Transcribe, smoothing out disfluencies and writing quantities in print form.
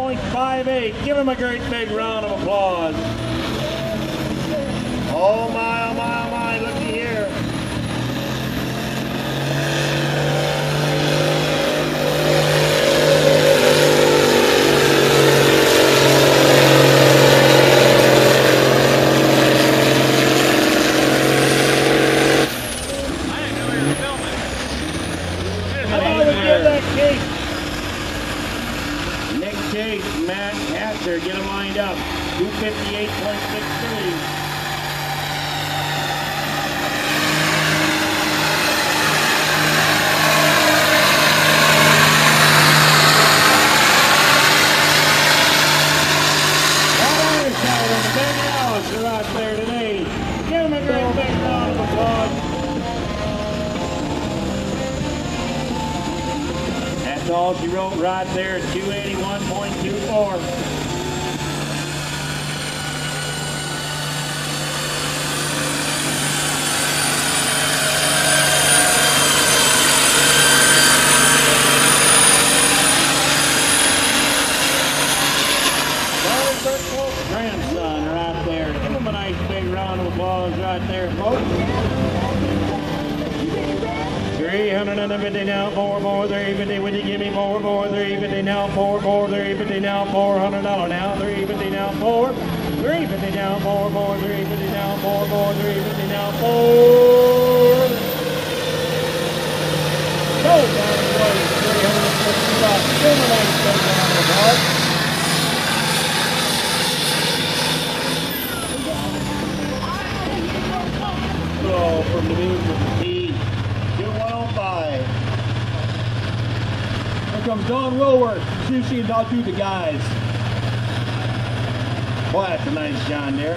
281.58. Give him a great big round of applause. Oh my, oh my, oh my, looky here. Matt Hatcher, get him lined up. 258.63. Out there today. Give him a great big round of applause. That's all she wrote right there at 281.24. Grandson right there. Give him a nice big round of applause right there, folks. 350 now, 350, would you give me 350 now, 350 now, $400 now, 350 now, 350 now, 350 now, 350 now, 4. Go down the way, 350 bucks. Give him a nice big round of applause. From the news with the T, 2105. Here comes Don Woolworth, Sushi and Dog Food, the guys. Boy, that's a nice John there.